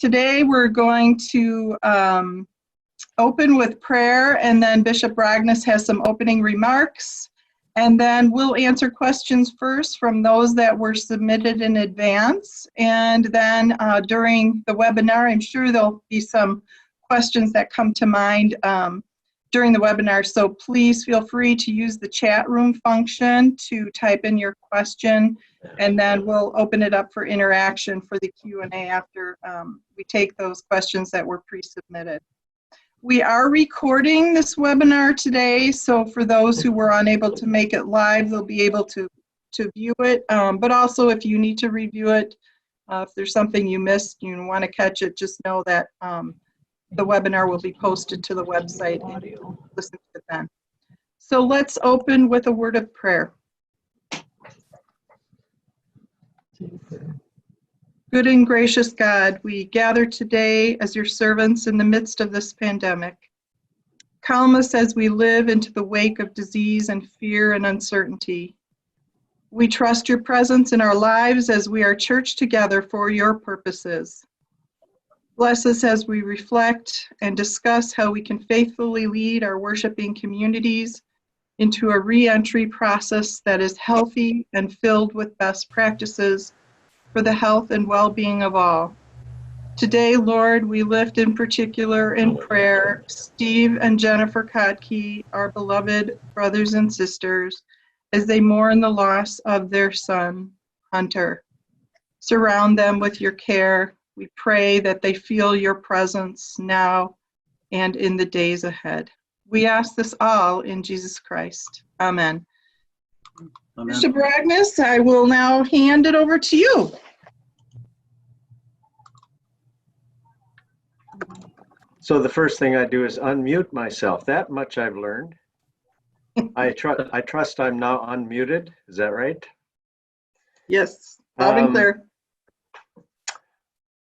Today we're going to open with prayer, and then Bishop Rogness has some opening remarks, and then we'll answer questions first from those that were submitted in advance, and then during the webinar, I'm sure there'll be some questions that come to mind during the webinar, so please feel free to use the chat room function to type in your question, and then we'll open it up for interaction for the Q&A after we take those questions that were pre-submitted. We are recording this webinar today, so for those who were unable to make it live, they'll be able to view it, but also if you need to review it, if there's something you missed, you want to catch it, just know that the webinar will be posted to the website and you'll listen to it then. So let's open with a word of prayer. Good and gracious God, we gather today as your servants in the midst of this pandemic. Calm us as we live into the wake of disease and fear and uncertainty. We trust your presence in our lives as we are church together for your purposes. Bless us as we reflect and discuss how we can faithfully lead our worshiping communities into a re-entry process that is healthy and filled with best practices for the health and well-being of all. Today, Lord, we lift in particular in prayer Steve and Jennifer Kotke, our beloved brothers and sisters, as they mourn the loss of their son, Hunter. Surround them with your care. We pray that they feel your presence now and in the days ahead. We ask this all in Jesus Christ. Amen. Amen. Bishop Rogness, I will now hand it over to you. So the first thing I do is unmute myself. That much I've learned. I trust I'm now unmuted. Is that right? Yes, loud and clear.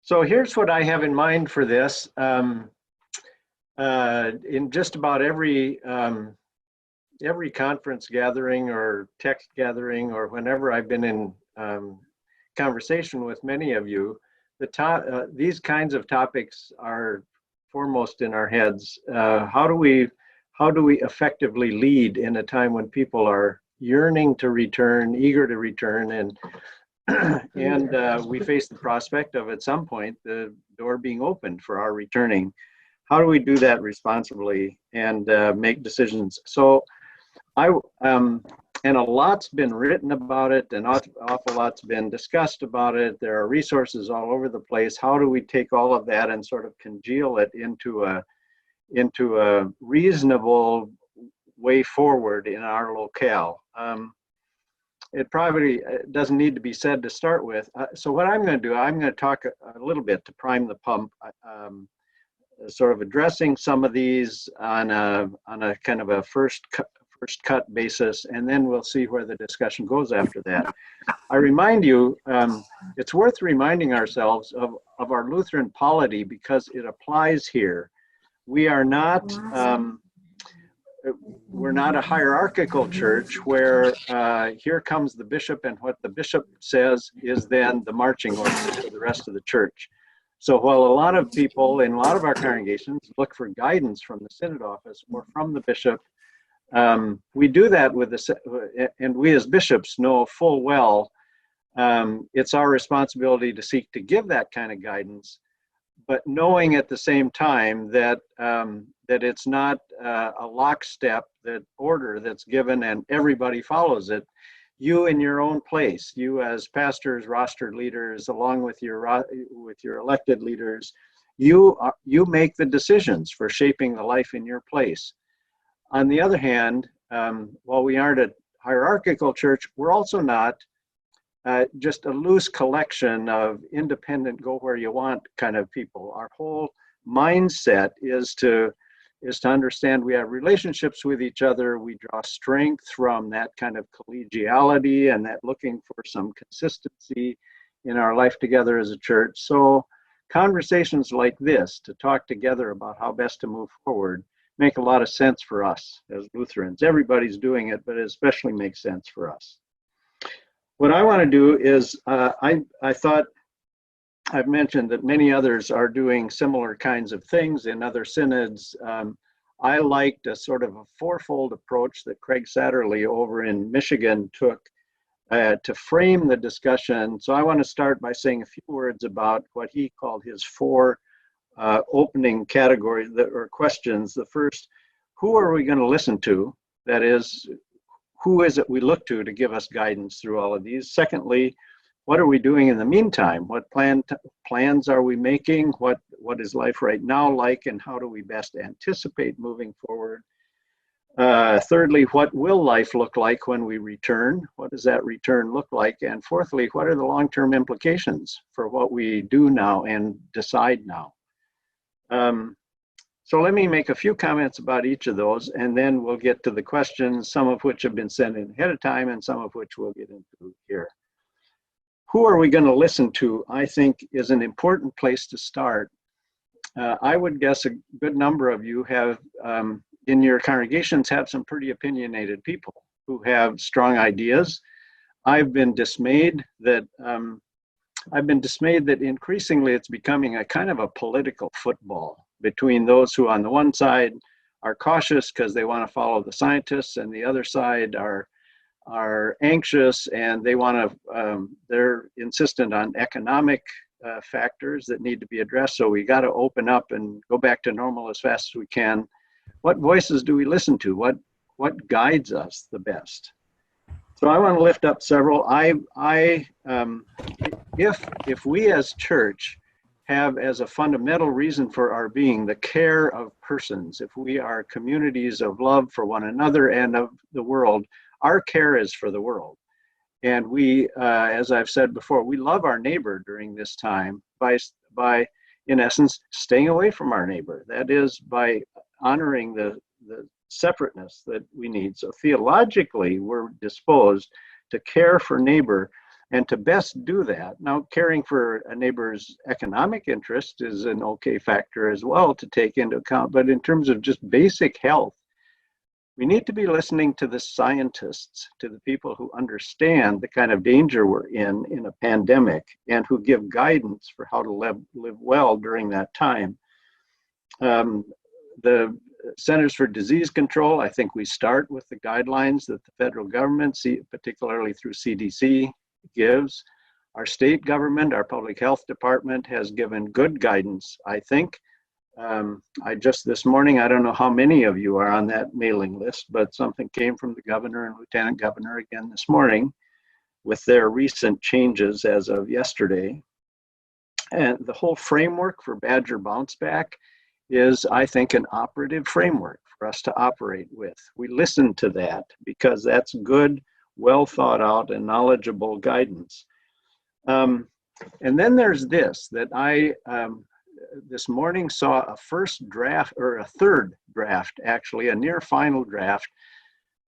So here's what I have in mind for this. In just about every conference gathering or text gathering or whenever I've been in conversation with many of you, these kinds of topics are foremost in our heads. How do we effectively lead in a time when people are yearning to return, eager to return, and we face the prospect of at some point the door being opened for our returning? How do we do that responsibly and make decisions? So and a lot's been written about it, and awful lot's been discussed about it. There are resources all over the place. How do we take all of that and sort of congeal it into a reasonable way forward in our locale? It probably doesn't need to be said to start with. So what I'm going to do, I'm going to talk a little bit to prime the pump, sort of addressing some of these on a kind of a first cut basis, and then we'll see where the discussion goes after that. I remind you, it's worth reminding ourselves of our Lutheran polity because it applies here. We are not, we're not a hierarchical church where here comes the bishop and what the bishop says is then the marching orders for the rest of the church. So while a lot of people in a lot of our congregations look for guidance from the synod office or from the bishop, we do that with and we as bishops know full well it's our responsibility to seek to give that kind of guidance, but knowing at the same time that that it's not a lockstep, that order that's given and everybody follows it. You in your own place, you as pastors, rostered leaders, along with your elected leaders, you make the decisions for shaping the life in your place. On the other hand, while we aren't a hierarchical church, we're also not just a loose collection of independent, go where you want kind of people. Our whole mindset is to understand we have relationships with each other. We draw strength from that kind of collegiality and that looking for some consistency in our life together as a church. So conversations like this, to talk together about how best to move forward, make a lot of sense for us as Lutherans. Everybody's doing it, but it especially makes sense for us. What I want to do is, I thought I've mentioned that many others are doing similar kinds of things in other synods. I liked a sort of a fourfold approach that Craig Satterlee over in Michigan took to frame the discussion. So I want to start by saying a few words about what he called his four opening categories or questions. The first, who are we going to listen to? That is, who is it we look to give us guidance through all of these? Secondly, what are we doing in the meantime? What plans are we making? What is life right now like, and how do we best anticipate moving forward? Thirdly, what will life look like when we return? What does that return look like? And fourthly, what are the long-term implications for what we do now and decide now? So let me make a few comments about each of those, and then we'll get to the questions, some of which have been sent in ahead of time and some of which we'll get into here. Who are we going to listen to, I think, is an important place to start. I would guess a good number of you have, in your congregations, have some pretty opinionated people who have strong ideas. I've been dismayed that increasingly it's becoming a kind of a political football between those who on the one side are cautious because they want to follow the scientists, and the other side are anxious and they want to, they're insistent on economic factors that need to be addressed. So we got to open up and go back to normal as fast as we can. What voices do we listen to? What guides us the best? So I want to lift up several. If we as church have as a fundamental reason for our being the care of persons, if we are communities of love for one another and of the world, our care is for the world. And we, as I've said before, we love our neighbor during this time by in essence, staying away from our neighbor. That is by honoring the separateness that we need. So theologically, we're disposed to care for neighbor and to best do that. Now, caring for a neighbor's economic interest is an okay factor as well to take into account. But in terms of just basic health, we need to be listening to the scientists, to the people who understand the kind of danger we're in a pandemic, and who give guidance for how to live well during that time. The Centers for Disease Control, I think we start with the guidelines that the federal government, particularly through CDC, gives. Our state government, our public health department has given good guidance, I think. I just this morning, I don't know how many of you are on that mailing list, but something came from the governor and lieutenant governor again this morning with their recent changes as of yesterday. And the whole framework for Badger Bounce Back is, I think, an operative framework for us to operate with. We listen to that because that's good, well thought out and knowledgeable guidance. And then there's this, that I, this morning saw a first draft, or a third draft actually, a near final draft,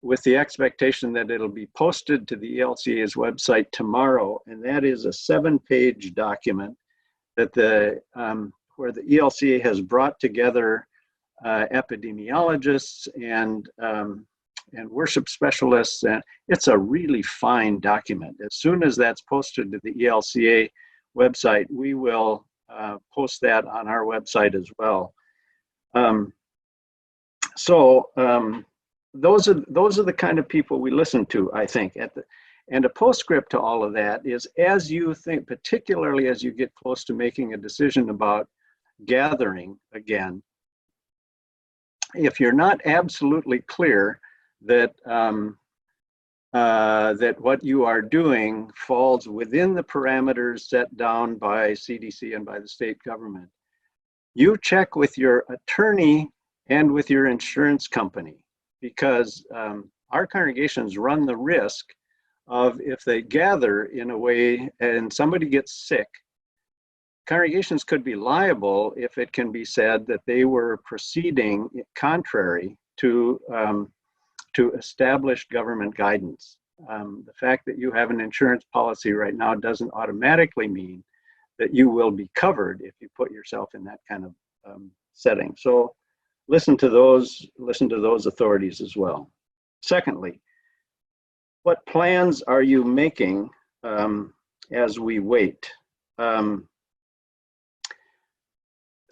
with the expectation that it'll be posted to the ELCA's website tomorrow. And that is a 7-page document that where the ELCA has brought together epidemiologists and worship specialists. And it's a really fine document. As soon as that's posted to the ELCA website, we will post that on our website as well. Those are the kind of people we listen to, I think. And a postscript to all of that is, as you think, particularly as you get close to making a decision about gathering again, if you're not absolutely clear that that what you are doing falls within the parameters set down by CDC and by the state government, you check with your attorney and with your insurance company, because our congregations run the risk of, if they gather in a way and somebody gets sick, congregations could be liable if it can be said that they were proceeding contrary to established government guidance. The fact that you have an insurance policy right now doesn't automatically mean that you will be covered if you put yourself in that kind of setting. So listen to those authorities as well. Secondly, what plans are you making as we wait?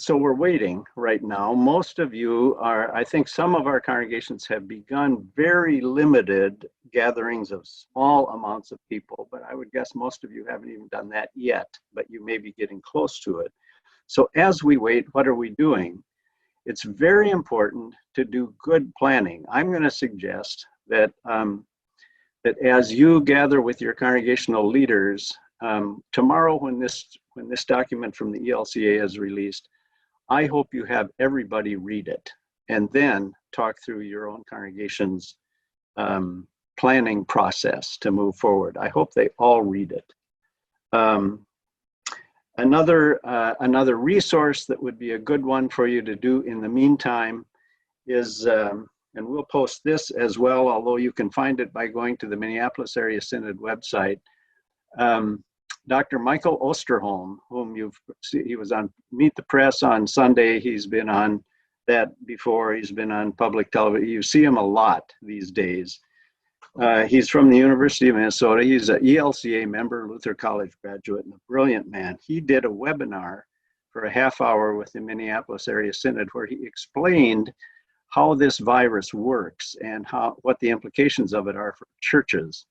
So we're waiting right now. Most of you are, I think some of our congregations have begun very limited gatherings of small amounts of people, but I would guess most of you haven't even done that yet, but you may be getting close to it. So as we wait, what are we doing? It's very important to do good planning. I'm going to suggest that, that as you gather with your congregational leaders, tomorrow when this document from the ELCA is released, I hope you have everybody read it and then talk through your own congregation's planning process to move forward. I hope they all read it. Another resource that would be a good one for you to do in the meantime is, and we'll post this as well, although you can find it by going to the Minneapolis Area Synod website. Dr. Michael Osterholm, whom he was on Meet the Press on Sunday. He's been on that before. He's been on public television. You see him a lot these days. He's from the University of Minnesota. He's an ELCA member, Luther College graduate, and a brilliant man. He did a webinar for a half hour with the Minneapolis Area Synod where he explained how this virus works and what the implications of it are for churches.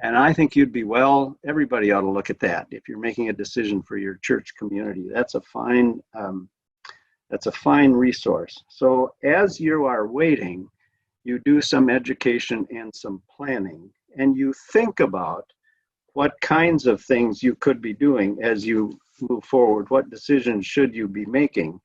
And I think everybody ought to look at that if you're making a decision for your church community. That's a fine resource. So as you are waiting, you do some education and some planning, and you think about what kinds of things you could be doing as you move forward. What decisions should you be making?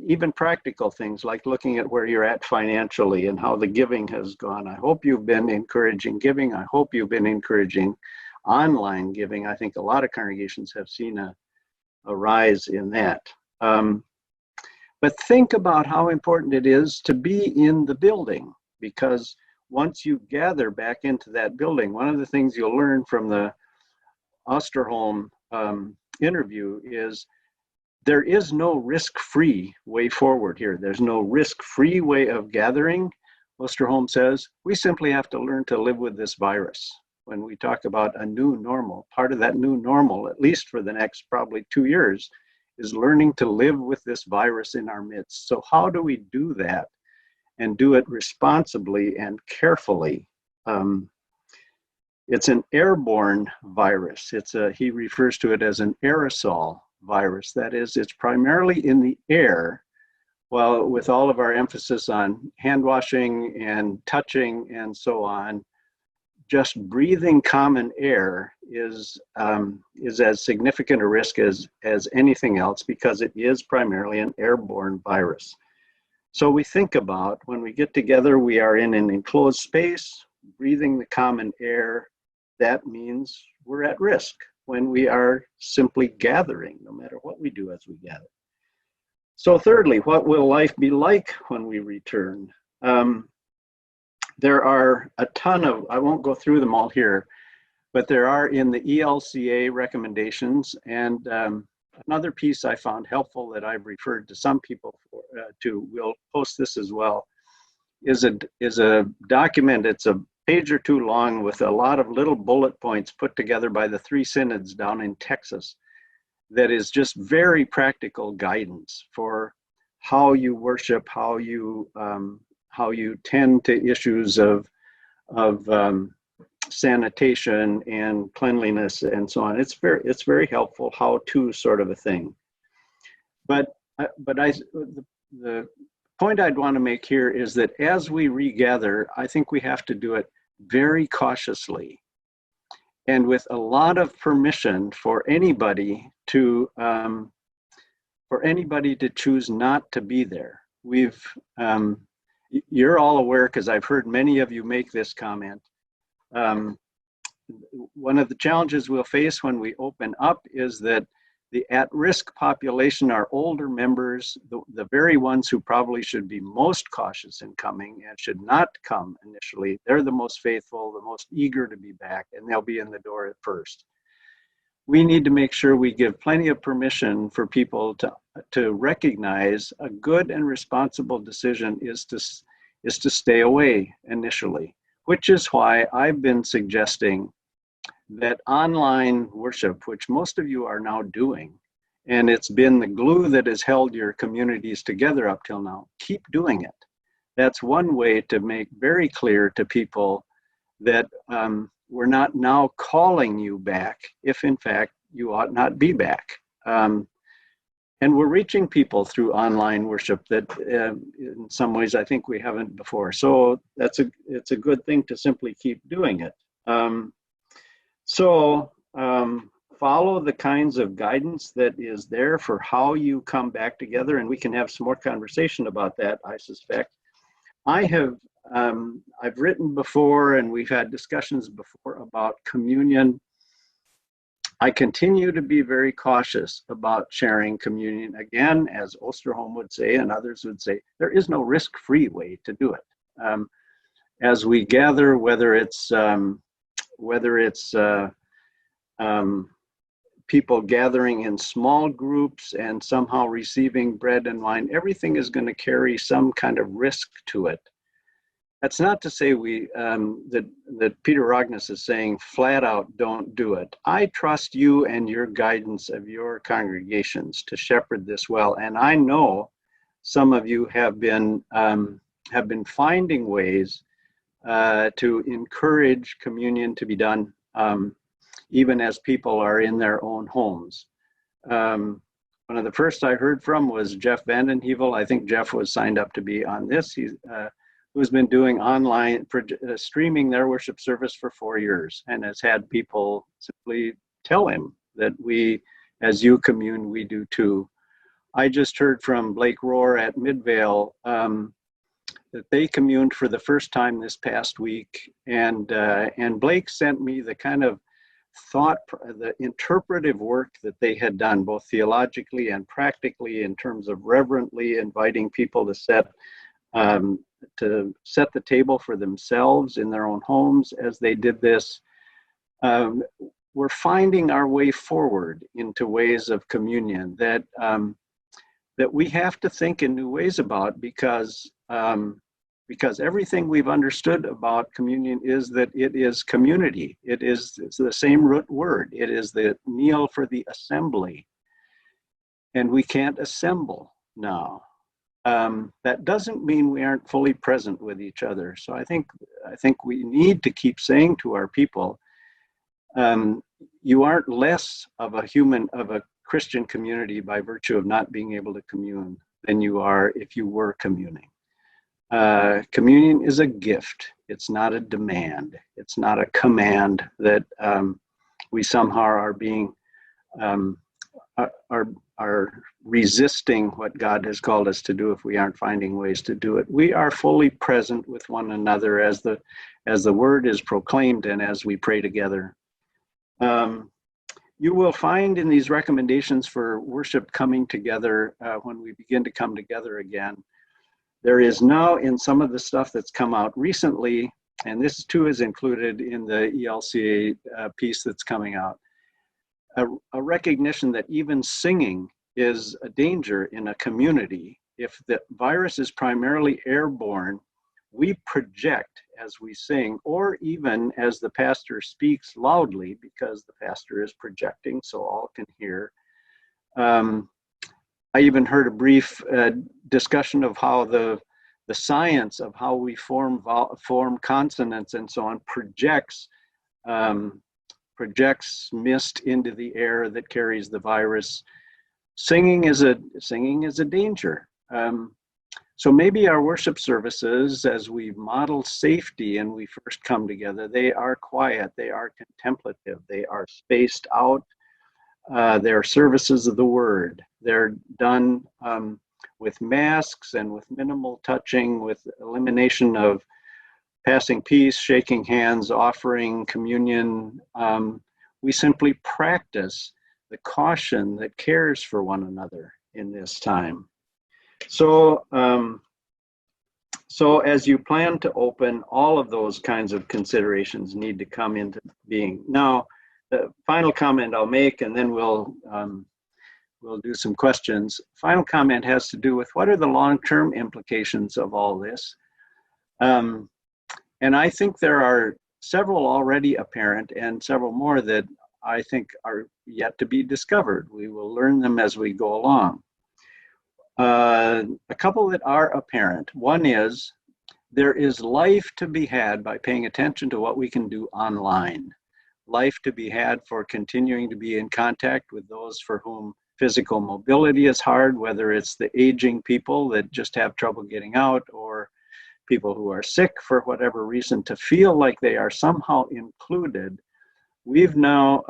Even practical things like looking at where you're at financially and how the giving has gone. I hope you've been encouraging giving. I hope you've been encouraging online giving. I think a lot of congregations have seen a rise in that. But think about how important it is to be in the building, because once you gather back into that building, one of the things you'll learn from the Osterholm interview is there is no risk-free way forward here. There's no risk-free way of gathering. Osterholm says, we simply have to learn to live with this virus. When we talk about a new normal, part of that new normal, at least for the next probably 2 years, is learning to live with this virus in our midst. So how do we do that and do it responsibly and carefully? It's an airborne virus. He refers to it as an aerosol virus. That is, it's primarily in the air, while with all of our emphasis on hand washing and touching and so on, just breathing common air is as significant a risk as anything else, because it is primarily an airborne virus. So we think about when we get together, we are in an enclosed space, breathing the common air. That means we're at risk when we are simply gathering, no matter what we do as we gather. So thirdly, what will life be like when we return? There are a ton of, I won't go through them all here, but there are in the ELCA recommendations, and another piece I found helpful that I've referred to some people to, we'll post this as well, is a document. It's a page or two long with a lot of little bullet points put together by the 3 synods down in Texas that is just very practical guidance for how you worship, how you tend to issues of sanitation and cleanliness and so on. It's very helpful, how-to sort of a thing. But the point I'd want to make here is that as we regather, I think we have to do it very cautiously and with a lot of permission for anybody to choose not to be there. You're all aware, because I've heard many of you make this comment. One of the challenges we'll face when we open up is that the at-risk population are older members, the very ones who probably should be most cautious in coming and should not come initially. They're the most faithful, the most eager to be back, and they'll be in the door at first. We need to make sure we give plenty of permission for people to recognize a good and responsible decision is to stay away initially, which is why I've been suggesting that online worship, which most of you are now doing, and it's been the glue that has held your communities together up till now. Keep doing it. That's one way to make very clear to people that we're not now calling you back if in fact you ought not be back. And we're reaching people through online worship that in some ways I think we haven't before. So it's a good thing to simply keep doing it. Follow the kinds of guidance that is there for how you come back together, and we can have some more conversation about that, I suspect. I've written before, and we've had discussions before about communion. I continue to be very cautious about sharing communion. Again, as Osterholm would say, and others would say, there is no risk-free way to do it. As we gather, whether it's people gathering in small groups and somehow receiving bread and wine, everything is going to carry some kind of risk to it. That's not to say that Peter Rogness is saying flat out, don't do it. I trust you and your guidance of your congregations to shepherd this well. And I know some of you have been finding ways to encourage communion to be done, even as people are in their own homes. One of the first I heard from was Jeff Vandenhevel. I think Jeff was signed up to be on this. Who's been doing online streaming their worship service for 4 years and has had people simply tell him that we, as you commune, we do too. I just heard from Blake Rohr at Midvale that they communed for the first time this past week, and Blake sent me the kind of the interpretive work that they had done, both theologically and practically, in terms of reverently inviting people to set the table for themselves in their own homes as they did this. We're finding our way forward into ways of communion that we have to think in new ways about, because everything we've understood about communion is that it is community. It's the same root word. It is the meal for the assembly. And we can't assemble now. That doesn't mean we aren't fully present with each other. So I think we need to keep saying to our people, you aren't less of a Christian community by virtue of not being able to commune than you are if you were communing. Communion is a gift. It's not a demand. It's not a command that we somehow are being are resisting what God has called us to do if we aren't finding ways to do it. We are fully present with one another as the word is proclaimed and as we pray together. You will find in these recommendations for worship coming together when we begin to come together again, there is now in some of the stuff that's come out recently, and this too is included in the ELCA piece that's coming out, a recognition that even singing is a danger in a community. If the virus is primarily airborne, we project as we sing, or even as the pastor speaks loudly, because the pastor is projecting so all can hear. I even heard a brief discussion of how the science of how we form consonants and so on projects mist into the air that carries the virus. Singing is a danger. So maybe our worship services, as we model safety and we first come together, they are quiet, they are contemplative, they are spaced out. They're services of the word. They're done with masks and with minimal touching, with elimination of passing peace, shaking hands, offering communion. We simply practice the caution that cares for one another in this time. So as you plan to open, all of those kinds of considerations need to come into being. Now, the final comment I'll make, and then we'll do some questions. Final comment has to do with what are the long-term implications of all this? And I think there are several already apparent and several more that I think are yet to be discovered. We will learn them as we go along. A couple that are apparent. One is there is life to be had by paying attention to what we can do online. Life to be had for continuing to be in contact with those for whom physical mobility is hard, whether it's the aging people that just have trouble getting out, or people who are sick for whatever reason, to feel like they are somehow included. We've now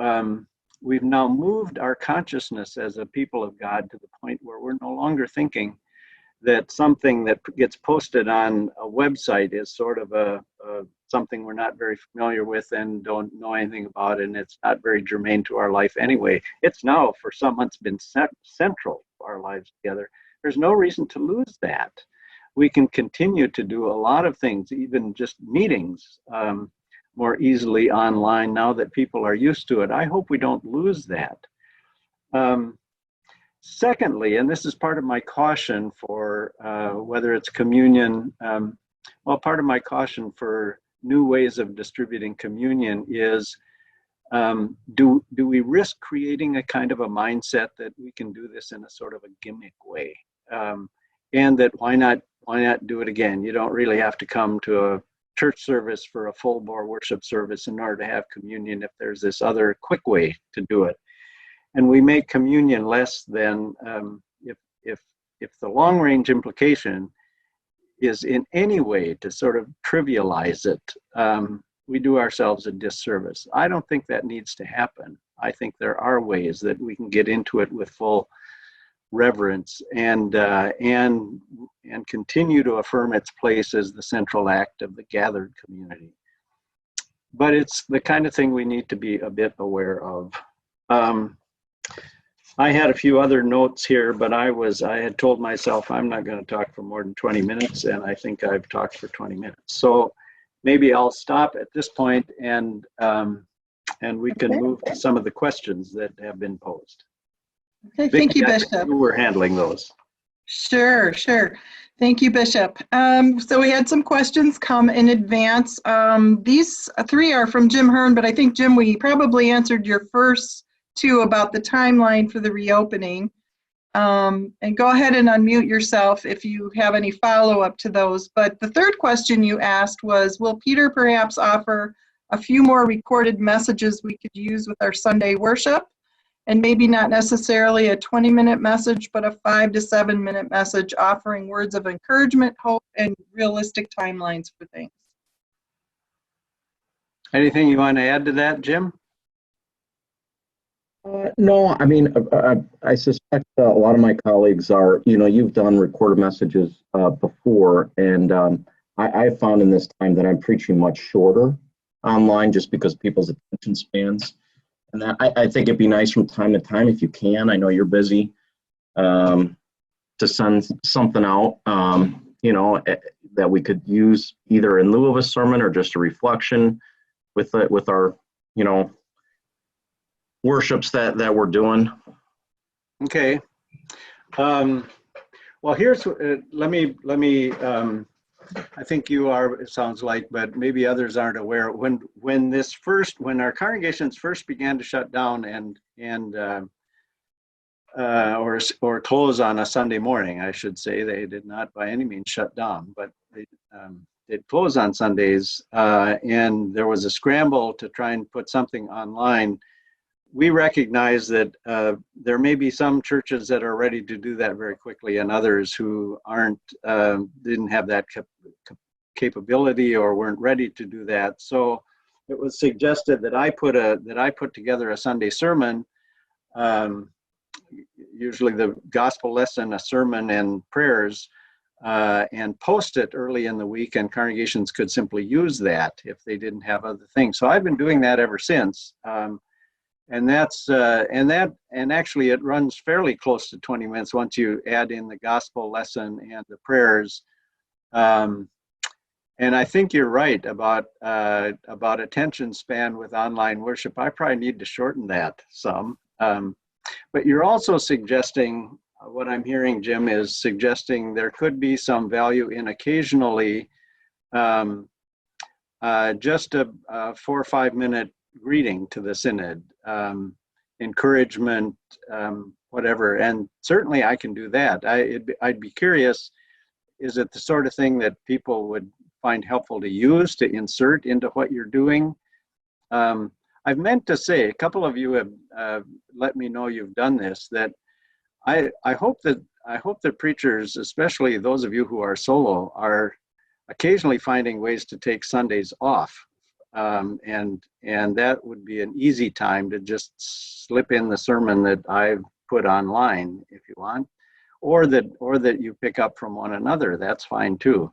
moved our consciousness as a people of God to the point where we're no longer thinking that something that gets posted on a website is sort of something we're not very familiar with and don't know anything about, and it's not very germane to our life anyway. It's now, for some months, been central to our lives together. There's no reason to lose that. We can continue to do a lot of things, even just meetings, more easily online now that people are used to it. I hope we don't lose that. Secondly, and this is part of my caution for whether it's communion, part of my caution for new ways of distributing communion is, do we risk creating a kind of a mindset that we can do this in a sort of a gimmick way? And that why not do it again? You don't really have to come to a church service for a full bore worship service in order to have communion if there's this other quick way to do it. And we make communion less than, if the long range implication is in any way to sort of trivialize it, we do ourselves a disservice. I don't think that needs to happen. I think there are ways that we can get into it with full reverence and continue to affirm its place as the central act of the gathered community. But it's the kind of thing we need to be a bit aware of. I had a few other notes here, but I had told myself I'm not going to talk for more than 20 minutes, and I think I've talked for 20 minutes. So maybe I'll stop at this point, and we can move to some of the questions that have been posed. Okay, thank you, Bishop. We're handling those. Sure. Thank you, Bishop. So we had some questions come in advance. These three are from Jim Hearn, but I think, Jim, we probably answered your first two about the timeline for the reopening. And go ahead and unmute yourself if you have any follow-up to those. But the third question you asked was, will Peter perhaps offer a few more recorded messages we could use with our Sunday worship? And maybe not necessarily a 20-minute message, but a 5 to 7 minute message offering words of encouragement, hope, and realistic timelines for things. Anything you want to add to that, Jim? No, I mean, I suspect a lot of my colleagues are, you've done recorded messages before, and I found in this time that I'm preaching much shorter online just because people's attention spans. And I think it'd be nice from time to time, if you can, I know you're busy, to send something out, that we could use either in lieu of a sermon or just a reflection with our, worships that we're doing. Okay. Well, here's, let me I think you are, it sounds like, but maybe others aren't aware. When our congregations first began to shut down or close on a Sunday morning, I should say, they did not by any means shut down, but they did close on Sundays, and there was a scramble to try and put something online. We recognize that there may be some churches that are ready to do that very quickly, and others who didn't have that capability or weren't ready to do that. So it was suggested that I put together a Sunday sermon, usually the gospel lesson, a sermon, and prayers, and post it early in the week, and congregations could simply use that if they didn't have other things. So I've been doing that ever since. And actually it runs fairly close to 20 minutes once you add in the gospel lesson and the prayers. And I think you're right about attention span with online worship. I probably need to shorten that some. But you're also suggesting, what I'm hearing, Jim, is suggesting there could be some value in occasionally just a 4 or 5 minute greeting to the synod, encouragement, whatever. And certainly I can do that. I'd be curious, is it the sort of thing that people would find helpful to use to insert into what you're doing? I've meant to say, a couple of you have let me know you've done this, that I hope that preachers, especially those of you who are solo, are occasionally finding ways to take Sundays off. And that would be an easy time to just slip in the sermon that I've put online, if you want, or that you pick up from one another. That's fine too.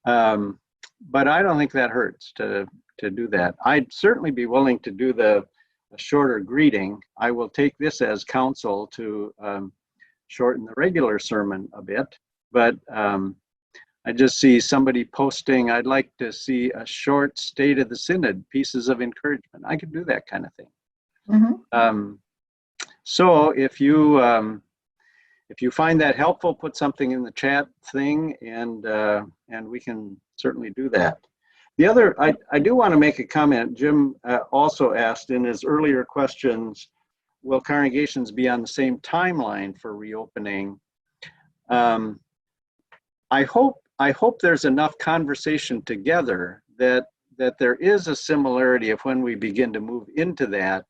But I don't think that hurts to do that. I'd certainly be willing to do a shorter greeting. I will take this as counsel to shorten the regular sermon a bit, but I just see somebody posting, I'd like to see a short State of the Synod, pieces of encouragement. I could do that kind of thing. Mm-hmm. So if you find that helpful, put something in the chat thing, and we can certainly do that. The other, I do want to make a comment. Jim also asked in his earlier questions, will congregations be on the same timeline for reopening? I hope there's enough conversation together that there is a similarity of when we begin to move into that.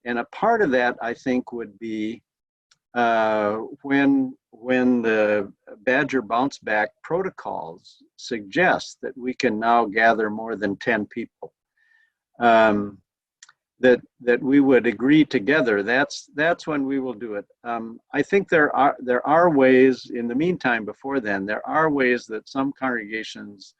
And a part of that, I think, would be when the Badger bounce back protocols suggest that we can now gather more than 10 people, that we would agree together. That's when we will do it. I think there are ways in the meantime. Before then, there are ways that some congregations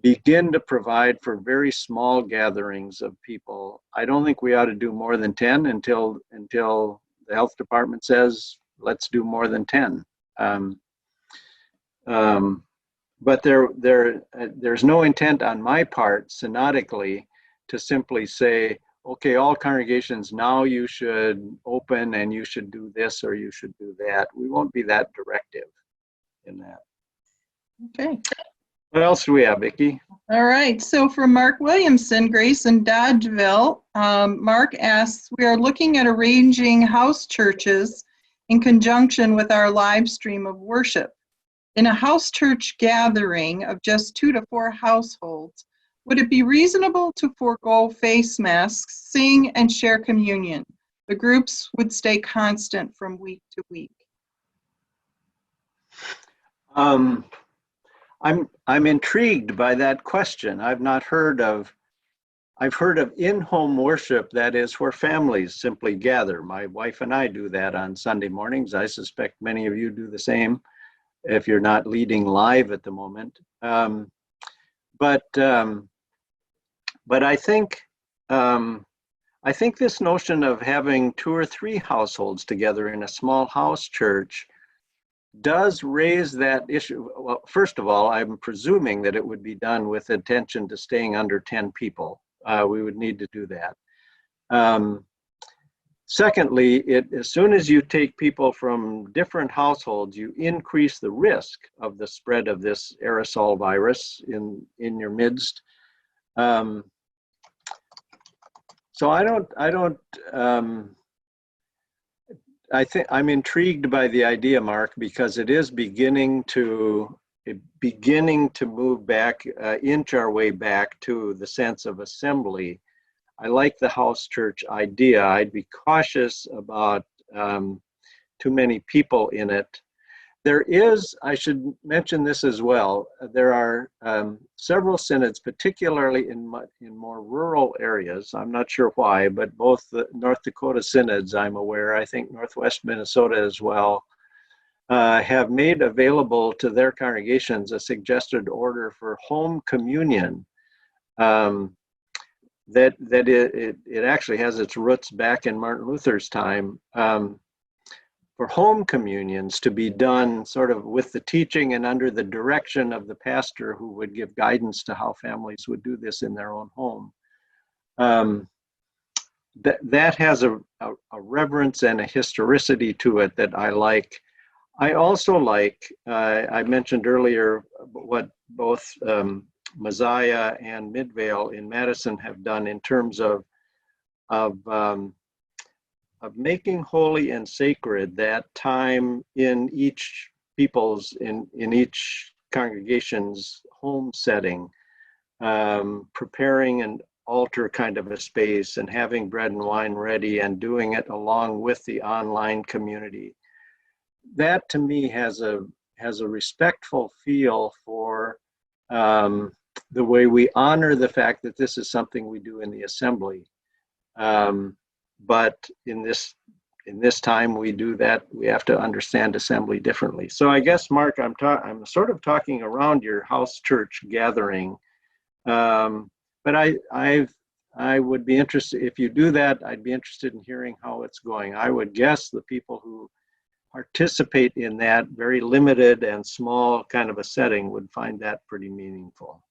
begin to provide for very small gatherings of people. I don't think we ought to do more than 10 until the health department says, let's do more than 10. But there's no intent on my part, synodically, to simply say, okay, all congregations, now you should open and you should do this or you should do that. We won't be that directive in that. Okay. What else do we have, Vicki? All right, so from Mark Williamson, Grace in Dodgeville, Mark asks, we are looking at arranging house churches in conjunction with our live stream of worship. In a house church gathering of just 2 to 4 households, would it be reasonable to forego face masks, sing, and share communion? The groups would stay constant from week to week. I'm intrigued by that question. I've heard of in-home worship, that is where families simply gather. My wife and I do that on Sunday mornings. I suspect many of you do the same if you're not leading live at the moment. But I think this notion of having 2 or 3 households together in a small house church does raise that issue. Well, first of all, I'm presuming that it would be done with attention to staying under 10 people. We would need to do that. Secondly, as soon as you take people from different households, you increase the risk of the spread of this aerosol virus in your midst. So I think I'm intrigued by the idea, Mark, because it is beginning to move back, inch our way back to the sense of assembly. I like the house church idea. I'd be cautious about too many people in it. There is, I should mention this as well, there are several synods, particularly in more rural areas. I'm not sure why, but both the North Dakota synods, I'm aware, I think Northwest Minnesota as well, have made available to their congregations a suggested order for home communion. That it actually has its roots back in Martin Luther's time. For home communions to be done sort of with the teaching and under the direction of the pastor who would give guidance to how families would do this in their own home. That has a reverence and a historicity to it that I like. I also like, I mentioned earlier what both Messiah and Midvale in Madison have done in terms of of making holy and sacred that time in each in each congregation's home setting, preparing an altar kind of a space and having bread and wine ready and doing it along with the online community. That to me has a respectful feel for the way we honor the fact that this is something we do in the assembly. But in this time we do that, we have to understand assembly differently. So I guess, Mark, I'm sort of talking around your house church gathering. But I would be interested, if you do that, I'd be interested in hearing how it's going. I would guess the people who participate in that very limited and small kind of a setting would find that pretty meaningful.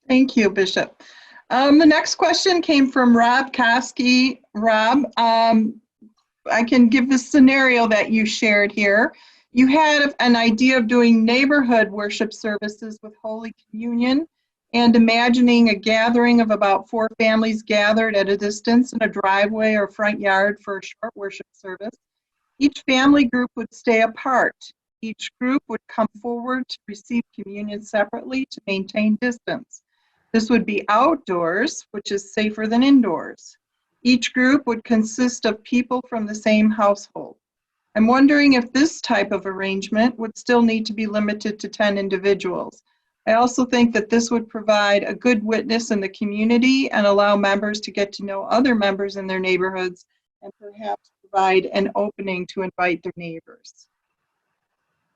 Thank you, Bishop. The next question came from Rob Koski. Rob, I can give the scenario that you shared here. You had an idea of doing neighborhood worship services with Holy Communion and imagining a gathering of about 4 families gathered at a distance in a driveway or front yard for a short worship service. Each family group would stay apart. Each group would come forward to receive communion separately to maintain distance. This would be outdoors, which is safer than indoors. Each group would consist of people from the same household. I'm wondering if this type of arrangement would still need to be limited to 10 individuals. I also think that this would provide a good witness in the community and allow members to get to know other members in their neighborhoods and perhaps provide an opening to invite their neighbors.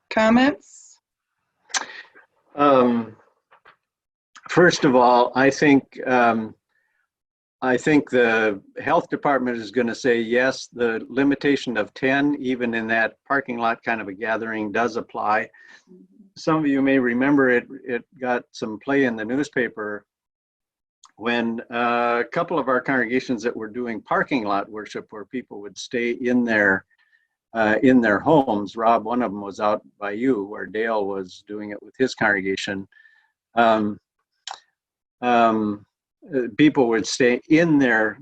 Comments? First of all, I think the health department is going to say yes, the limitation of 10, even in that parking lot kind of a gathering, does apply. Some of you may remember it got some play in the newspaper when a couple of our congregations that were doing parking lot worship where people would stay in their homes. Rob, one of them was out by you where Dale was doing it with his congregation. People would stay in their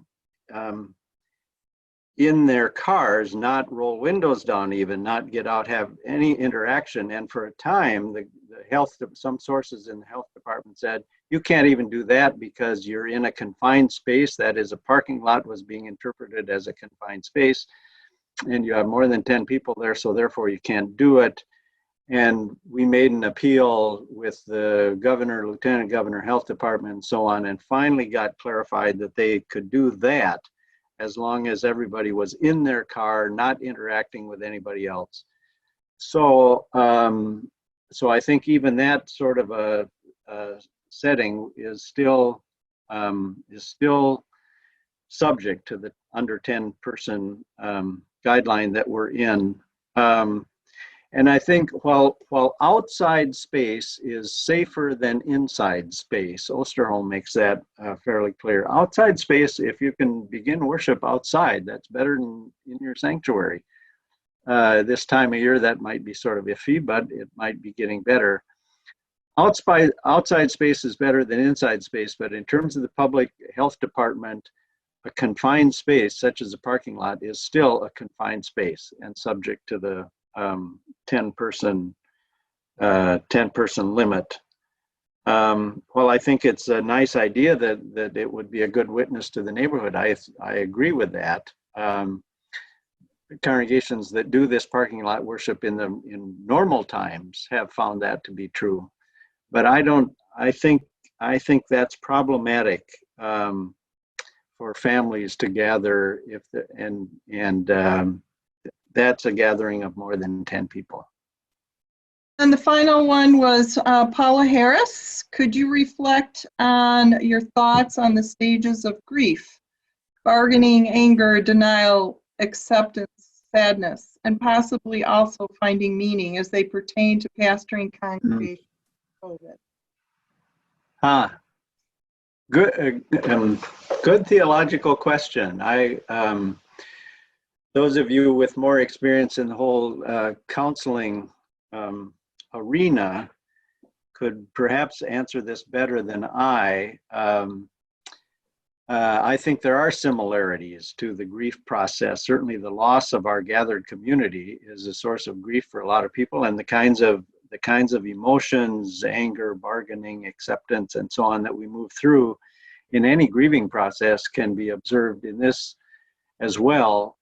cars, not roll windows down, even not get out, have any interaction. And for a time, some sources in the health department said, you can't even do that because you're in a confined space. That is, a parking lot was being interpreted as a confined space, and you have more than 10 people there, so therefore you can't do it. And we made an appeal with the governor, lieutenant governor, health department, and so on, and finally got clarified that they could do that as long as everybody was in their car, not interacting with anybody else. So, so I think even that sort of a setting is still subject to the under 10 person guideline that we're in. And I think while outside space is safer than inside space, Osterholm makes that fairly clear. Outside space, if you can begin worship outside, that's better than in your sanctuary. This time of year, that might be sort of iffy, but it might be getting better. Outside space is better than inside space, but in terms of the public health department, a confined space, such as a parking lot, is still a confined space and subject to the 10 person limit. Well, I think it's a nice idea that it would be a good witness to the neighborhood. I agree with that. Congregations that do this parking lot worship in normal times have found that to be true, but I think that's problematic for families to gather and that's a gathering of more than 10 people. And the final one was Paula Harris. Could you reflect on your thoughts on the stages of grief, bargaining, anger, denial, acceptance, sadness, and possibly also finding meaning as they pertain to pastoring congregations? Good theological question. Those of you with more experience in the whole counseling arena could perhaps answer this better than I. I think there are similarities to the grief process. Certainly the loss of our gathered community is a source of grief for a lot of people, and the kinds of emotions, anger, bargaining, acceptance, and so on that we move through in any grieving process can be observed in this as well.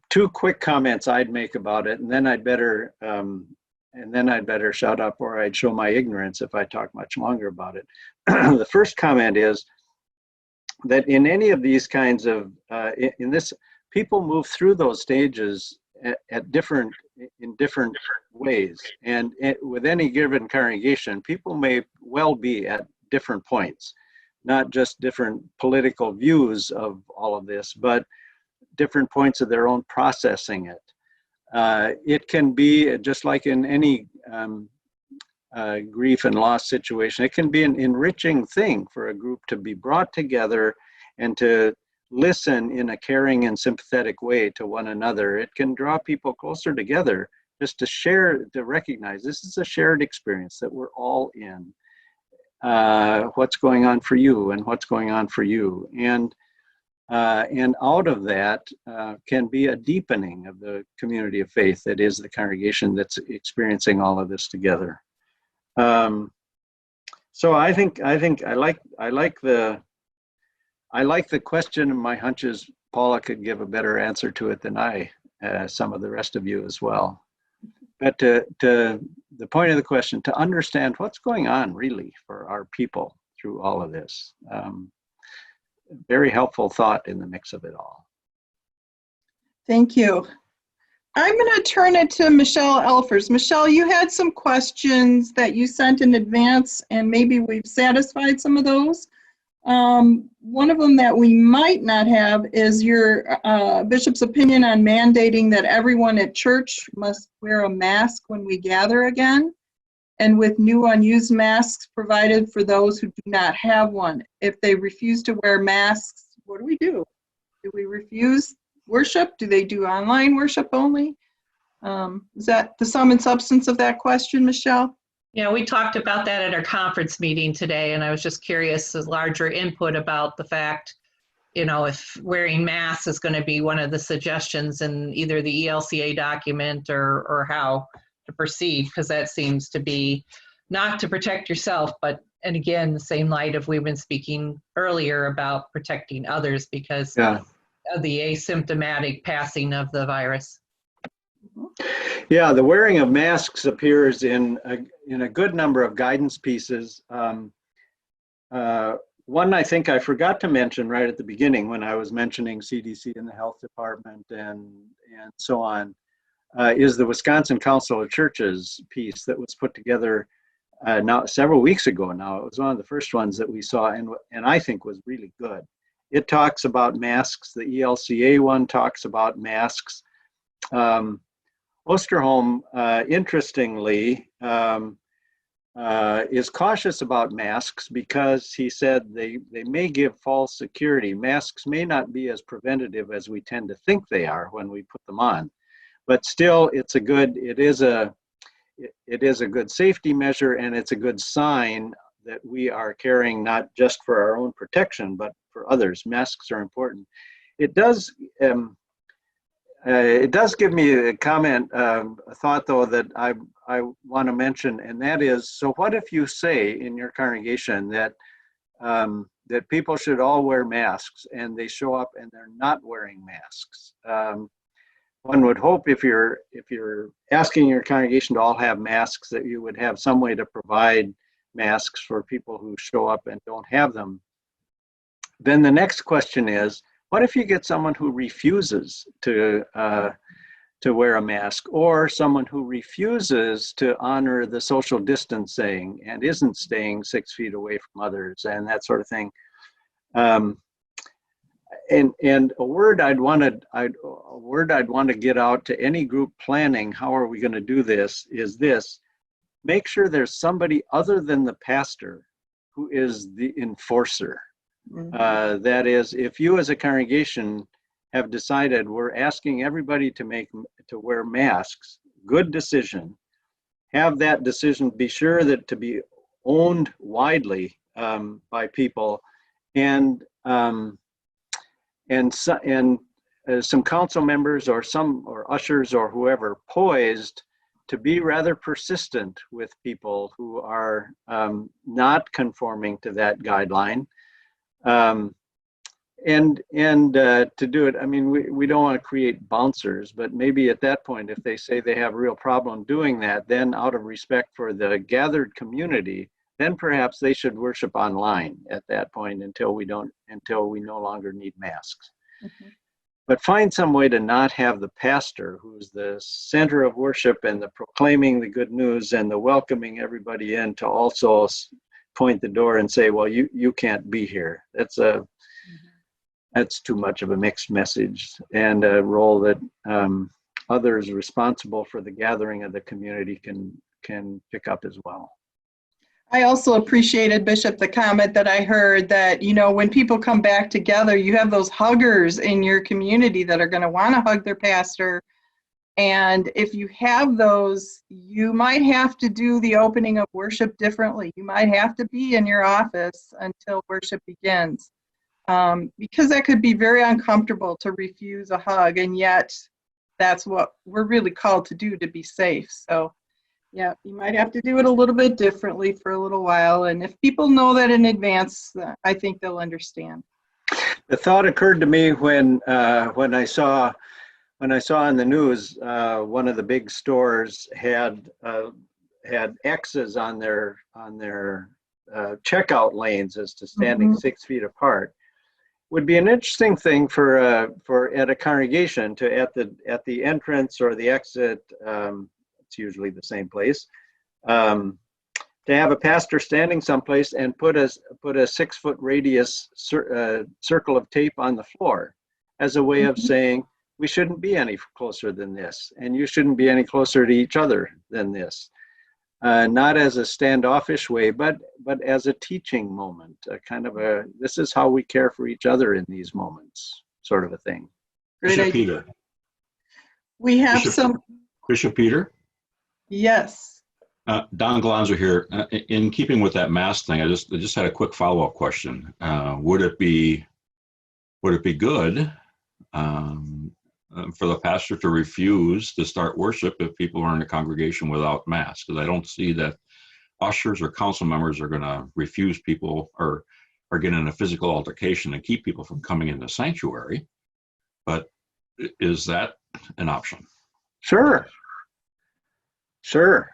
Two quick comments I'd make about it, and then I'd better shut up, or I'd show my ignorance if I talk much longer about it. The first comment is that in any of these kinds of, people move through those stages in different ways. And with any given congregation, people may well be at different points, not just different political views of all of this, but different points of their own processing it. It can be, just like in any grief and loss situation, it can be an enriching thing for a group to be brought together and to listen in a caring and sympathetic way to one another. It can draw people closer together just to share, to recognize this is a shared experience that we're all in. What's going on for you and what's going on for you. And out of that can be a deepening of the community of faith that is the congregation that's experiencing all of this together. So I like the question, and my hunch is Paula could give a better answer to it than some of the rest of you as well. But to the point of the question, to understand what's going on really for our people through all of this. Very helpful thought in the mix of it all. Thank you. I'm going to turn it to Michelle Elfers. Michelle, you had some questions that you sent in advance, and maybe we've satisfied some of those. One of them that we might not have is your bishop's opinion on mandating that everyone at church must wear a mask when we gather again, and with new unused masks provided for those who do not have one. If they refuse to wear masks, what do we do? Do we refuse worship? Do they do online worship only? Is that the sum and substance of that question, Michelle? Yeah, we talked about that at our conference meeting today, and I was just curious, as larger input about the fact, if wearing masks is going to be one of the suggestions in either the ELCA document or how to proceed, because that seems to be not to protect yourself, but, and again, the same light of we've been speaking earlier about protecting others because of the asymptomatic passing of the virus. Yeah, the wearing of masks appears in a good number of guidance pieces. One I think I forgot to mention right at the beginning when I was mentioning CDC and the health department and so on, is the Wisconsin Council of Churches piece that was put together now several weeks ago now. It was one of the first ones that we saw and I think was really good. It talks about masks. The ELCA one talks about masks. Osterholm, interestingly, is cautious about masks because he said they may give false security. Masks may not be as preventative as we tend to think they are when we put them on. But still, it is a good safety measure, and it's a good sign that we are caring not just for our own protection, but for others. Masks are important. It does give me a comment, a thought though that I want to mention, and that is, so what if you say in your congregation that that people should all wear masks, and they show up and they're not wearing masks? One would hope if you're asking your congregation to all have masks, that you would have some way to provide masks for people who show up and don't have them. Then the next question is, what if you get someone who refuses to wear a mask, or someone who refuses to honor the social distancing and isn't staying 6 feet away from others and that sort of thing? And a word I'd want to get out to any group planning, how are we going to do this, is this: make sure there's somebody other than the pastor who is the enforcer. Mm-hmm. That is, if you as a congregation have decided we're asking everybody to wear masks, good decision. Have that decision be sure that to be owned widely by people, and some council members or ushers or whoever poised to be rather persistent with people who are not conforming to that guideline. To do it, I mean, we don't want to create bouncers, but maybe at that point, if they say they have a real problem doing that, then out of respect for the gathered community, then perhaps they should worship online at that point until we no longer need masks. Mhm. But find some way to not have the pastor, who's the center of worship and the proclaiming the good news and the welcoming everybody in, to also point the door and say, well, you can't be here. That's too much of a mixed message, and a role that others responsible for the gathering of the community can pick up as well. I also appreciated, Bishop, the comment that I heard that, when people come back together, you have those huggers in your community that are going to want to hug their pastor. And if you have those, you might have to do the opening of worship differently. You might have to be in your office until worship begins, because that could be very uncomfortable to refuse a hug. And yet that's what we're really called to do, to be safe. So yeah, you might have to do it a little bit differently for a little while. And if people know that in advance, I think they'll understand. The thought occurred to me when I saw in the news, one of the big stores had X's on their checkout lanes as to standing 6 feet apart. Would be an interesting thing for at a congregation to at the entrance or the exit. It's usually the same place, to have a pastor standing someplace and put a 6 foot radius circle of tape on the floor as a way of saying, we shouldn't be any closer than this, and you shouldn't be any closer to each other than this. Not as a standoffish way, but as a teaching moment, this is how we care for each other in these moments, sort of a thing. Bishop Peter. We have Bishop Peter? Yes. Don Glonzo here. In keeping with that mask thing, I just had a quick follow-up question. Would it be good for the pastor to refuse to start worship if people are in a congregation without masks? Because I don't see that ushers or council members are going to refuse people or get in a physical altercation and keep people from coming in the sanctuary. But is that an option? Sure.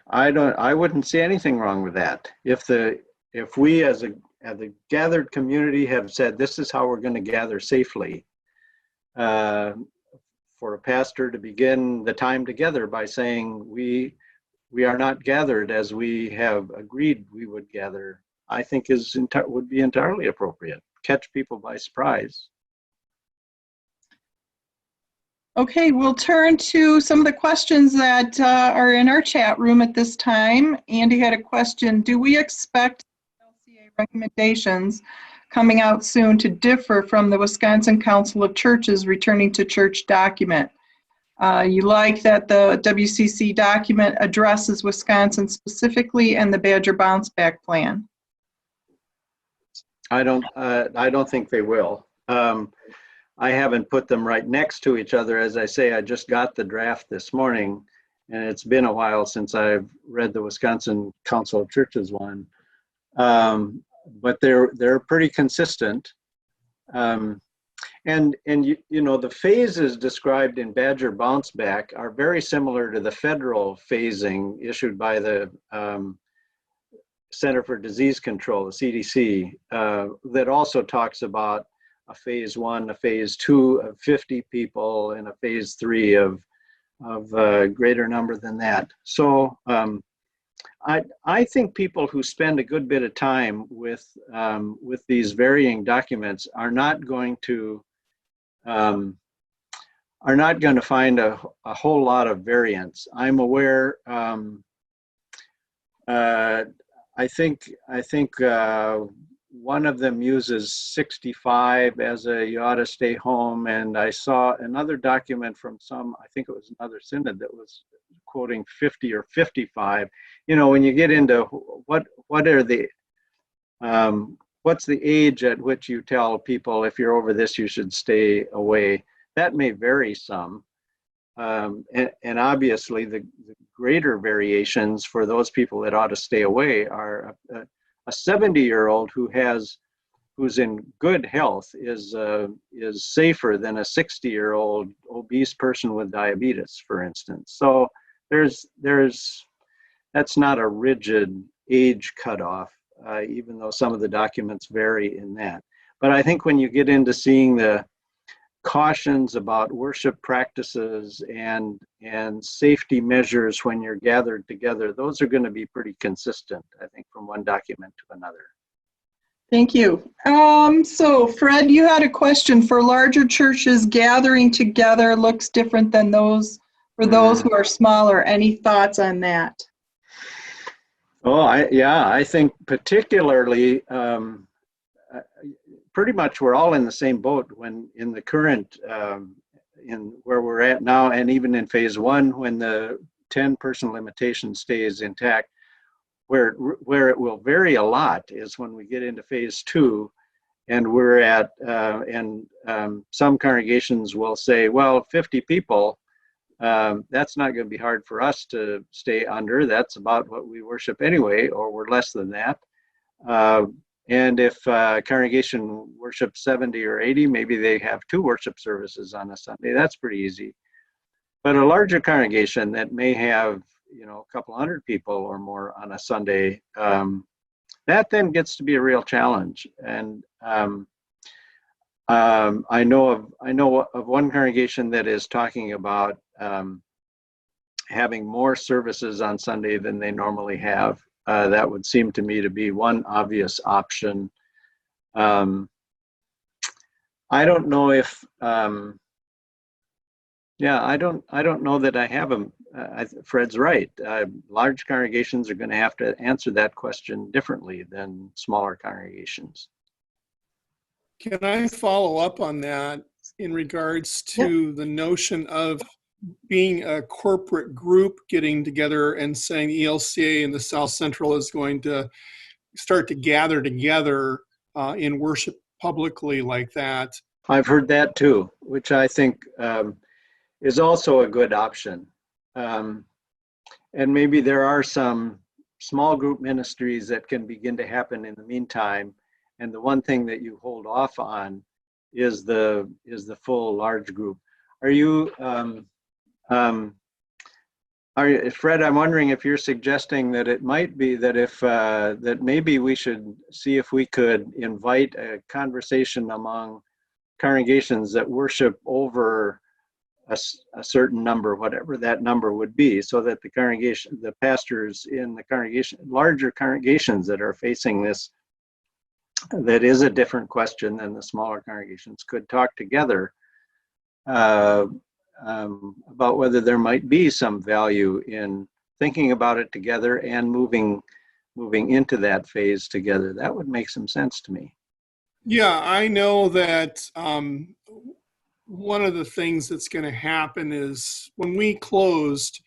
I wouldn't see anything wrong with that. If we as a gathered community have said this is how we're going to gather safely, for a pastor to begin the time together by saying we are not gathered as we have agreed we would gather, I think would be entirely appropriate. Catch people by surprise. Okay, we'll turn to some of the questions that are in our chat room at this time. Andy had a question. Do we expect LCA recommendations coming out soon to differ from the Wisconsin Council of Churches returning to church document? You like that the WCC document addresses Wisconsin specifically and the Badger Bounce Back Plan? I don't think they will. I haven't put them right next to each other. As I say, I just got the draft this morning, and it's been a while since I've read the Wisconsin Council of Churches one. But they're pretty consistent. And the phases described in Badger Bounce Back are very similar to the federal phasing issued by the Center for Disease Control, the CDC, that also talks about a phase 1, a phase 2 of 50 people, and a phase 3 of a greater number than that. So I think people who spend a good bit of time with these varying documents are not going to find a whole lot of variance. I'm aware. I think one of them uses 65 as you ought to stay home, and I saw another document from I think it was another synod that was quoting 50 or 55. When you get into what are the What's the age at which you tell people if you're over this, you should stay away? That may vary some. And obviously the greater variations for those people that ought to stay away are a 70-year-old who's in good health is safer than a 60-year-old obese person with diabetes, for instance. So that's not a rigid age cutoff, even though some of the documents vary in that. But I think when you get into seeing the cautions about worship practices and safety measures when you're gathered together, those are going to be pretty consistent, I think, from one document to another. Thank you. So Fred, you had a question. For larger churches, gathering together looks different than those for those who are smaller. Any thoughts on that? Oh, I think particularly, pretty much we're all in the same boat when in the current, in where we're at now, and even in phase one, when the 10-person limitation stays intact. Where it will vary a lot is when we get into phase two, and we're at, some congregations will say, well, 50 people, that's not going to be hard for us to stay under. That's about what we worship anyway, or we're less than that. And if a congregation worships 70 or 80, maybe they have 2 worship services on a Sunday. That's pretty easy. But a larger congregation that may have, a couple hundred people or more on a Sunday, that then gets to be a real challenge. And I know of one congregation that is talking about having more services on Sunday than they normally have. That would seem to me to be one obvious option. I don't know if, I don't know that I have them. Fred's right. Large congregations are going to have to answer that question differently than smaller congregations. Can I follow up on that in regards to the notion of being a corporate group getting together and saying the ELCA and the South Central is going to start to gather together in worship publicly like that? I've heard that too, which I think is also a good option. And maybe there are some small group ministries that can begin to happen in the meantime. And the one thing that you hold off on is the full large group. Are you, Fred, I'm wondering if you're suggesting that it might be that if, that maybe we should see if we could invite a conversation among congregations that worship over a certain number, whatever that number would be, so that the pastors in the congregation, larger congregations that are facing this, that is a different question than the smaller congregations, could talk together about whether there might be some value in thinking about it together and moving into that phase together. That would make some sense to me. Yeah, I know that one of the things that's going to happen is when we closed,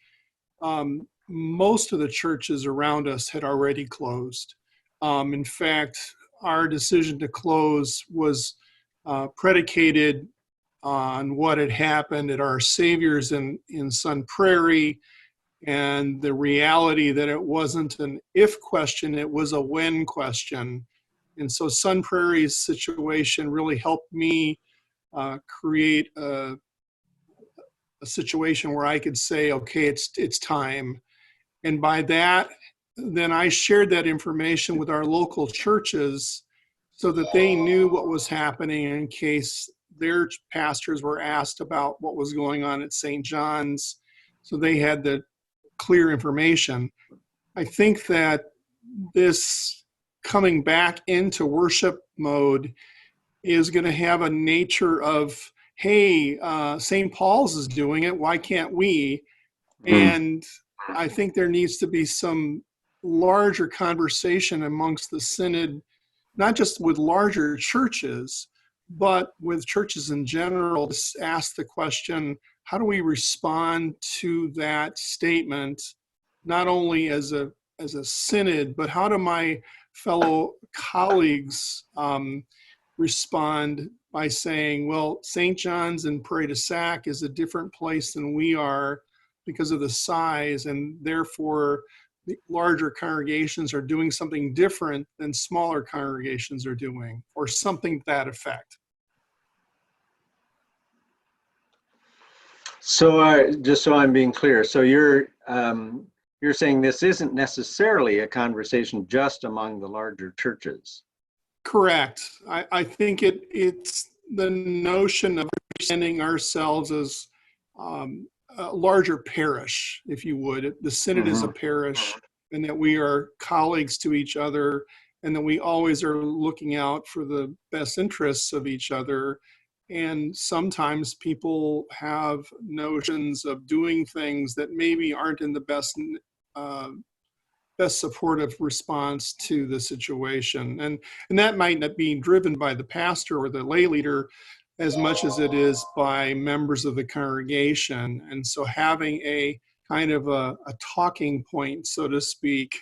most of the churches around us had already closed. In fact, our decision to close was predicated on what had happened at our Savior's in Sun Prairie, and the reality that it wasn't an if question, it was a when question. And so Sun Prairie's situation really helped me create a situation where I could say, okay, it's time. And by that, then I shared that information with our local churches so that they knew what was happening in case their pastors were asked about what was going on at St. John's. So they had the clear information. I think that this coming back into worship mode is going to have a nature of, hey, St. Paul's is doing it, why can't we? And I think there needs to be some larger conversation amongst the synod, not just with larger churches, but with churches in general, to ask the question, how do we respond to that statement, not only as a synod, but how do my fellow colleagues respond by saying, well, St. John's and Prairie du Sac is a different place than we are because of the size, and therefore the larger congregations are doing something different than smaller congregations are doing, or something to that effect. So just so I'm being clear, so you're saying this isn't necessarily a conversation just among the larger churches. Correct. I think it's the notion of understanding ourselves as a larger parish, if you would. The synod is a parish, and that we are colleagues to each other, and that we always are looking out for the best interests of each other. And sometimes people have notions of doing things that maybe aren't in the best supportive response to the situation. And that might not be driven by the pastor or the lay leader as much as it is by members of the congregation. And so having a kind of a talking point, so to speak,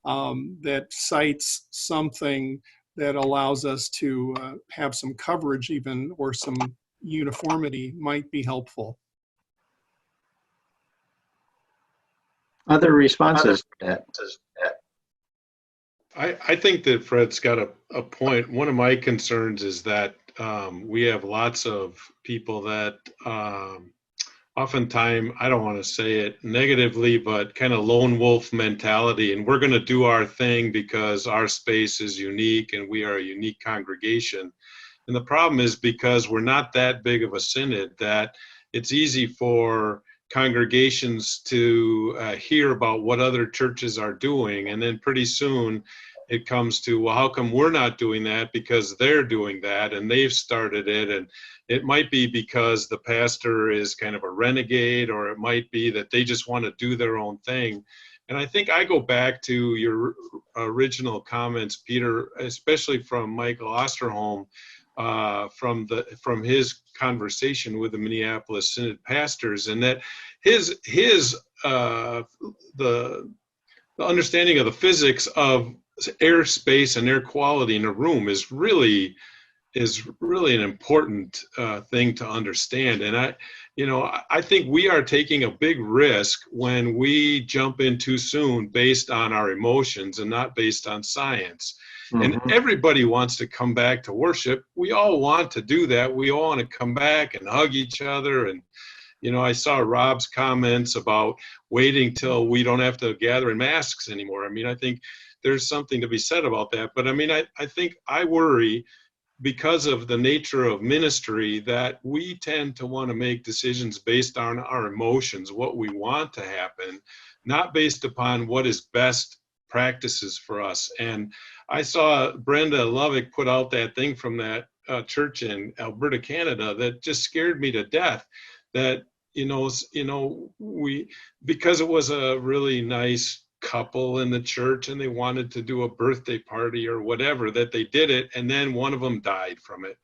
that cites something that allows us to have some coverage even, or some uniformity, might be helpful. Other responses to that? I think that Fred's got a point. One of my concerns is that we have lots of people that oftentimes, I don't want to say it negatively, but kind of lone wolf mentality, and we're going to do our thing because our space is unique and we are a unique congregation. And the problem is, because we're not that big of a synod, that it's easy for congregations to hear about what other churches are doing, and then pretty soon it comes to, well, how come we're not doing that? Because they're doing that and they've started it. And it might be because the pastor is kind of a renegade, or it might be that they just want to do their own thing. And I think I go back to your original comments, Peter, especially from Michael Osterholm, from his conversation with the Minneapolis Synod pastors, and that the understanding of the physics of air space and air quality in a room is really an important thing to understand. And I think we are taking a big risk when we jump in too soon based on our emotions and not based on science. And everybody wants to come back to worship. We all want to do that. We all want to come back and hug each other. And, I saw Rob's comments about waiting till we don't have to gather in masks anymore. I mean, I think there's something to be said about that. But I mean, I think I worry, because of the nature of ministry, that we tend to want to make decisions based on our emotions, what we want to happen, not based upon what is best practices for us. And I saw Brenda Lovick put out that thing from that church in Alberta, Canada, that just scared me to death. That, because it was a really nice couple in the church and they wanted to do a birthday party or whatever, that they did it, and then one of them died from it.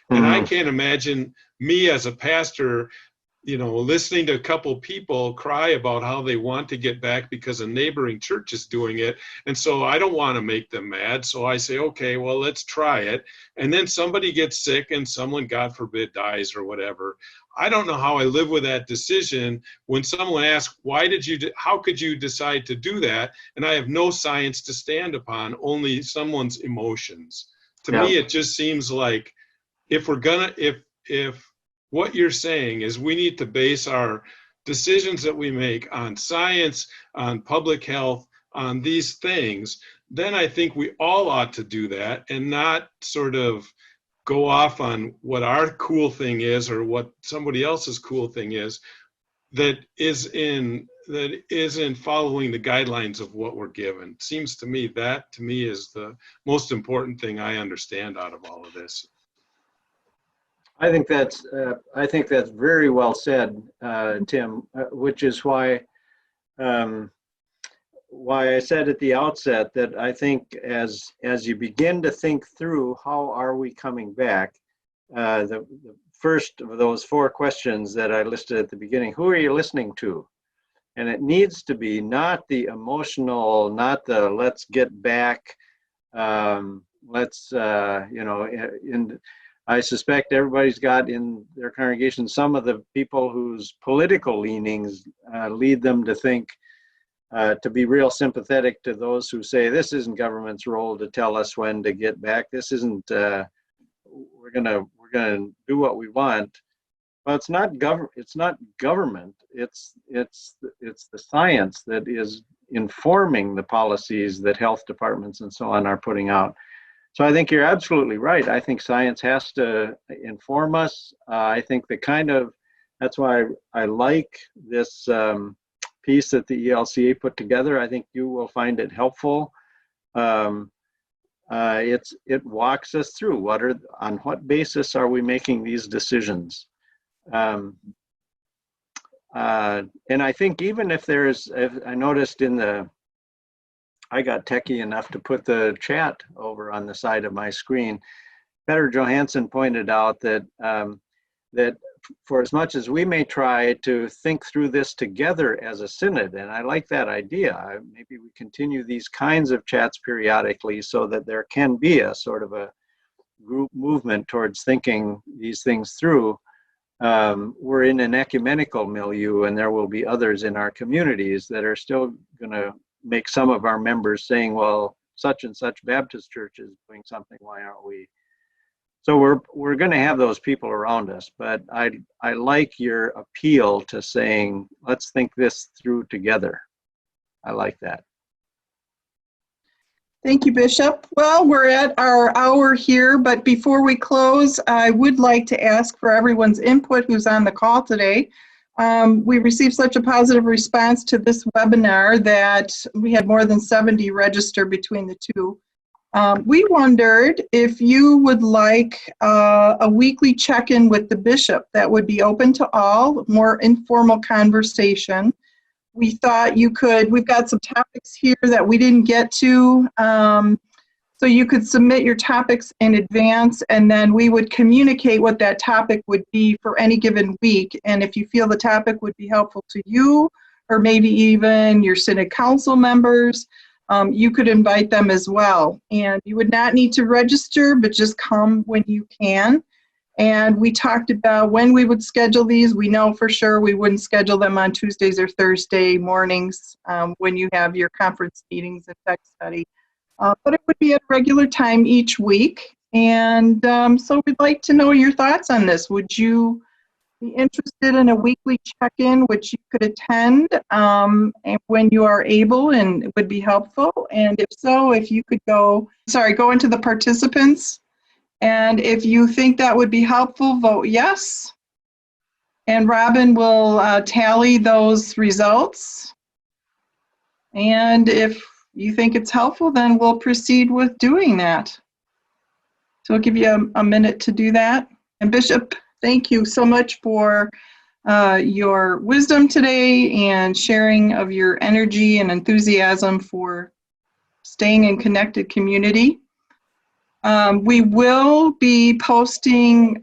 And I can't imagine me as a pastor, listening to a couple people cry about how they want to get back because a neighboring church is doing it. And so I don't want to make them mad. So I say, okay, well, let's try it. And then somebody gets sick and someone, God forbid, dies or whatever. I don't know how I live with that decision when someone asks, how could you decide to do that? And I have no science to stand upon, only someone's emotions. To me, it just seems like if what you're saying is we need to base our decisions that we make on science, on public health, on these things, then I think we all ought to do that and not sort of go off on what our cool thing is or what somebody else's cool thing is that isn't following the guidelines of what we're given. Seems to me is the most important thing I understand out of all of this. I think that's very well said, Tim, which is why I said at the outset that I think as you begin to think through how are we coming back, the first of those 4 questions that I listed at the beginning, who are you listening to? And it needs to be not the emotional, not the let's get back Let's, I suspect everybody's got in their congregation some of the people whose political leanings lead them to think, to be real sympathetic to those who say this isn't government's role to tell us when to get back. This isn't. We're gonna do what we want. Well, it's not government. It's the science that is informing the policies that health departments and so on are putting out. So I think you're absolutely right. I think science has to inform us. I think that's why I like this piece that the ELCA put together. I think you will find it helpful. It walks us through on what basis are we making these decisions. And I think even if I noticed I got techie enough to put the chat over on the side of my screen. Petter Johansson pointed out that for as much as we may try to think through this together as a synod, and I like that idea, maybe we continue these kinds of chats periodically so that there can be a sort of a group movement towards thinking these things through. We're in an ecumenical milieu, and there will be others in our communities that are still going to make some of our members saying, well, such and such Baptist church is doing something, why aren't we? So we're going to have those people around us, but I like your appeal to saying, let's think this through together. I like that. Thank you, Bishop. Well, we're at our hour here, but before we close, I would like to ask for everyone's input who's on the call today. We received such a positive response to this webinar that we had more than 70 register between the two. We wondered if you would like a weekly check-in with the bishop that would be open to all, more informal conversation. We thought we've got some topics here that we didn't get to, so you could submit your topics in advance, and then we would communicate what that topic would be for any given week. And if you feel the topic would be helpful to you, or maybe even your Synod Council members, you could invite them as well. And you would not need to register, but just come when you can. And we talked about when we would schedule these. We know for sure we wouldn't schedule them on Tuesdays or Thursday mornings when you have your conference meetings and tech study. But it would be at a regular time each week. And so we'd like to know your thoughts on this. Would you be interested in a weekly check-in, which you could attend and when you are able and it would be helpful? And if so, if you could go into the participants. And if you think that would be helpful, vote yes. And Robin will tally those results. And if you think it's helpful, then we'll proceed with doing that. So I'll give you a minute to do that. And Bishop, thank you so much for your wisdom today and sharing of your energy and enthusiasm for staying in connected community. We will be posting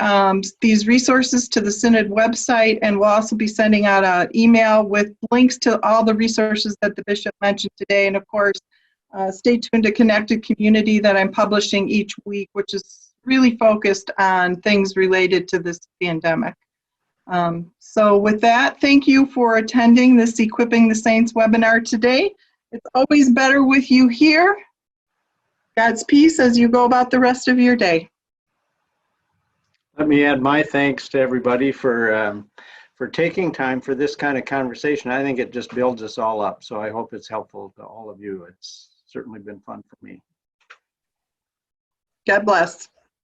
these resources to the Synod website, and we'll also be sending out an email with links to all the resources that the Bishop mentioned today. And of course, stay tuned to Connected Community that I'm publishing each week, which is really focused on things related to this pandemic. So with that, thank you for attending this Equipping the Saints webinar today. It's always better with you here. God's peace as you go about the rest of your day. Let me add my thanks to everybody for taking time for this kind of conversation. I think it just builds us all up. So I hope it's helpful to all of you. It's certainly been fun for me. God bless.